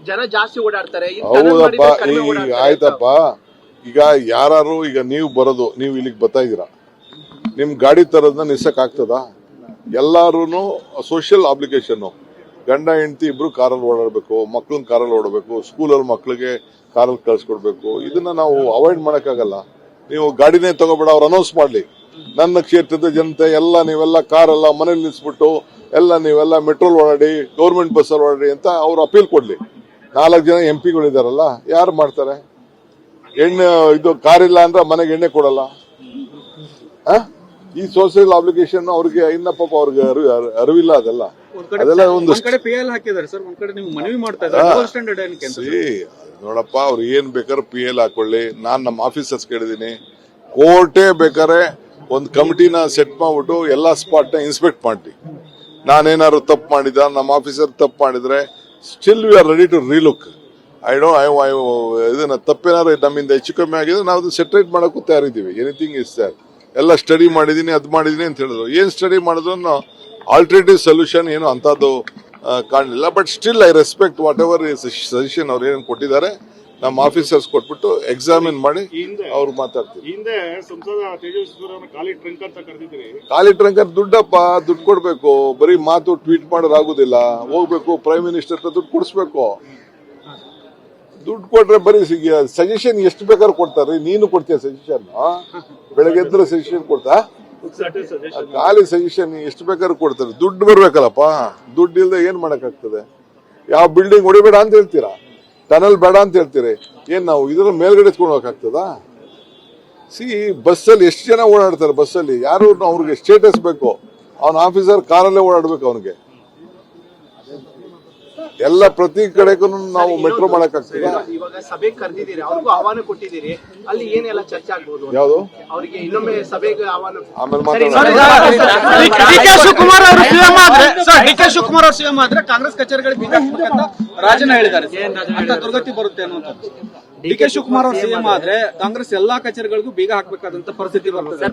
ಜನ ಜಾಸ್ತಿ ಓಡಾಡ್ತಾರೆ. ಹೌದಪ್ಪ, ಆಯ್ತಪ್ಪ. ಈಗ ಯಾರು ಈಗ ನೀವು ಬರೋದು, ನೀವು ಇಲ್ಲಿಗೆ ಬರ್ತಾ ಇದೀರಾ, ನಿಮ್ ಗಾಡಿ ತರೋದನ್ನ ನಿಲ್ಸಕ್ ಆಗ್ತದ? ಎಲ್ಲಾರು ಸೋಷಿಯಲ್ ಅಬ್ಲಿಗೇಷನ್. ಗಂಡ ಹೆಂಡತಿ ಇಬ್ರು ಕಾರಲ್ಲಿ ಓಡಾಡ್ಬೇಕು, ಮಕ್ಳನ್ನ ಕಾರಲ್ಲಿ ಓಡಬೇಕು, ಸ್ಕೂಲಲ್ಲಿ ಮಕ್ಳಿಗೆ ಕಾರಲ್ಲಿ ಕಳ್ಸಿಕೊಡ್ಬೇಕು. ಇದನ್ನ ನಾವು ಅವಾಯ್ಡ್ ಮಾಡಕ್ಕಾಗಲ್ಲ. ನೀವು ಗಾಡಿನೇ ತಗೋಬೇಡ, ಅವ್ರು ಅನೌನ್ಸ್ ಮಾಡ್ಲಿ, ನನ್ನ ಕ್ಷೇತ್ರದ ಜನತೆ ಎಲ್ಲ ನೀವೆಲ್ಲ ಕಾರೆಲ್ಲ ಮನೇಲಿ ನಿಲ್ಸ್ಬಿಟ್ಟು ಎಲ್ಲ ನೀವೆಲ್ಲ ಮೆಟ್ರೋಲ್ ಓಡಾಡಿ, ಗೌರ್ಮೆಂಟ್ ಬಸ್ಸಲ್ಲಿ ಓಡಾಡಿ ಅಂತ ಅವ್ರು ಅಪೀಲ್ ಕೊಡ್ಲಿ. 4 ಜನ MP ಗಳಿದಾರಲ್ಲ, ಯಾರು ಮಾಡ್ತಾರೆ? ಎಣ್ಣೆ ಇದು ಕಾರಿಲ್ಲ ಅಂದ್ರೆ ಮನೆಗೆ ಎಣ್ಣೆ ಕೊಡಲ್ಲ. ಈ ಸೋಷಿಯಲ್ ಅಬ್ಲಿಗೇಷನ್ ಅವ್ರಿಗೆ ಇನ್ನ ಪಾಪ ಅವ್ರಿಗೆ ಅರಿವಿಲ್ಲ. ಅದೆಲ್ಲ ಒಂದು ನೋಡಪ್ಪ, ಅವ್ರು ಏನ್ ಬೇಕಾದ್ರೆ PL ಹಾಕೊಳ್ಳಿ. ನಾನ್ ನಮ್ಮ ಆಫೀಸರ್ಸ್ ಕೇಳಿದೀನಿ, ಕೋರ್ಟೇ ಬೇಕಾದ್ರೆ ಒಂದು ಕಮಿಟಿನ ಸೆಟ್ ಮಾಡ್ಬಿಟ್ಟು ಎಲ್ಲಾ ಸ್ಪಾಟ್ ನ ಇನ್ಸ್ಪೆಕ್ಟ್ ಮಾಡಿ. ನಾನೇನಾದ್ರು ತಪ್ಪು ಮಾಡಿದ, ನಮ್ಮ ಆಫೀಸರ್ ತಪ್ಪು ಮಾಡಿದ್ರೆ still we are ready to relook. ಇದನ್ನ ತಪ್ಪೇನಾದ್ರು ನಮ್ಮಿಂದ ಹೆಚ್ಚು ಕಮ್ಮಿ ಆಗಿದೆ, ನಾವು ಸೆಟ್ರೇಟ್ ಮಾಡಕ್ಕೂ ತಯಾರಿದ್ದೀವಿ. ಎನಿಥಿಂಗ್ ಇಸ್ ಸರ್, ಎಲ್ಲ ಸ್ಟಡಿ ಮಾಡಿದೀನಿ, ಅದ್ ಮಾಡಿದೀನಿ ಅಂತ ಹೇಳಿದ್ರು. ಏನ್ ಸ್ಟಡಿ ಮಾಡಿದ್ರು ಆಲ್ಟರ್ನೇಟಿವ್ ಸೊಲ್ಯೂಷನ್ ಏನು ಅಂತದ್ದು ಕಾಣಲಿಲ್ಲ. But still I respect what ever suggestion ಅವ್ರು ಏನೇನು ಕೊಟ್ಟಿದ್ದಾರೆ. ನಮ್ಮ ಆಫೀಸರ್ಸ್ ಕೊಟ್ಬಿಟ್ಟು ಎಕ್ಸಾಮಿನ್ ಮಾಡಿ ಅವ್ರು ಮಾತಾಡ್ತೀವಿ. ಖಾಲಿ ಟ್ರಂಕ್ ಅಂತ ದುಡ್ಡಪ್ಪ, ದುಡ್ಡು ಕೊಡ್ಬೇಕು. ಬರೀ ಮಾತು ಟ್ವೀಟ್ ಮಾಡೋದಾಗುದಿಲ್ಲ. ಹೋಗ್ಬೇಕು, ಪ್ರೈಮ್ ಮಿನಿಸ್ಟರ್ ಹತ್ರ ದುಡ್ಡು ಕೊಡಿಸ್ಬೇಕು. ದುಡ್ಡು ಕೊಟ್ರೆ ಬರೀ ಸಜೆಷನ್ ಎಷ್ಟು ಬೇಕಾದ್ರೂ ಕೊಡ್ತಾರೆ. ನೀನು ಕೊಡ್ತೀಯ ಸಜೆಷನ್? ಬೆಳಗ್ಗೆ ಎದ್ರೆ ಸಜೆಷನ್ ಕೊಡ್ತಾ? ಖಾಲಿ ಸಜೆಷನ್ ಎಷ್ಟು ಬೇಕಾದ್ರೂ ಕೊಡ್ತಾರೆ. ದುಡ್ಡು ಬರ್ಬೇಕಲ್ಲಪ್ಪ. ದುಡ್ಡು ಇಲ್ಲದೆ ಏನ್ ಮಾಡಕ್ ಆಗ್ತದೆ? ಯಾವ ಬಿಲ್ಡಿಂಗ್ ಹೊಡಿಬೇಡ ಅಂತ ಹೇಳ್ತೀರಾ, ಟನಲ್ ಬೇಡ ಅಂತ ಹೇಳ್ತೀರಿ. ಏನ್ ನಾವು ಇದರ ಮೇಲ್ಗಡೆ ಎತ್ಕೊಂಡು ಹೋಗಕ್ಕಾಗ್ತದ? ಬಸ್ಸಲ್ಲಿ ಎಷ್ಟು ಜನ ಓಡಾಡ್ತಾರೆ? ಬಸ್ಸಲ್ಲಿ ಯಾರು ಅವ್ರಿಗೆ ಸ್ಟೇಟಸ್ ಬೇಕು. ಅವನ ಆಫೀಸರ್ ಕಾರಲ್ಲೇ ಓಡಾಡ್ಬೇಕು. ಅವನಿಗೆ ಎಲ್ಲ ಪ್ರತಿ ಕಡೆಗೂ ನಾವು ಮೆಟ್ರೋ ಮಾಡಕ್ಕಾಗ್ತದೆ. ಇವಾಗ ಸಭೆ ಕರೆದಿದ್ದೀರಿ, ಅವ್ರಿಗೂ ಆಹ್ವಾನ ಕೊಟ್ಟಿದ್ದೀರಿ. ಅಲ್ಲಿ ಏನೆಲ್ಲ ಚರ್ಚೆ ಆಗ್ಬಹುದು? ಯಾವುದು? ಅವರಿಗೆ ಇನ್ನೊಮ್ಮೆ ಸಭೆಗೆ ಆಹ್ವಾನ. ಆಮೇಲೆ ಡಿಕೆ ಶಿವಕುಮಾರ್ ಅವರು ಸಿಎಂ ಆದ್ರೆ ಕಾಂಗ್ರೆಸ್ ಕಚೇರಿಗಳಿಗೆ ಬೀಗ ಹಾಕಬೇಕಂತ ರಾಜನ ಹೇಳಿದ್ದಾರೆ ಅಂತ ದುರ್ಗತಿ ಬರುತ್ತೆ ಅನ್ನುವಂಥದ್ದು. ಡಿಕೆ ಶಿವಕುಮಾರ್ ಅವರು ಸಿಎಂ ಆದ್ರೆ ಕಾಂಗ್ರೆಸ್ ಎಲ್ಲಾ ಕಚೇರಿಗಳಿಗೂ ಬೀಗ ಹಾಕಬೇಕಾದಂತ ಪರಿಸ್ಥಿತಿ ಬರುತ್ತೆ.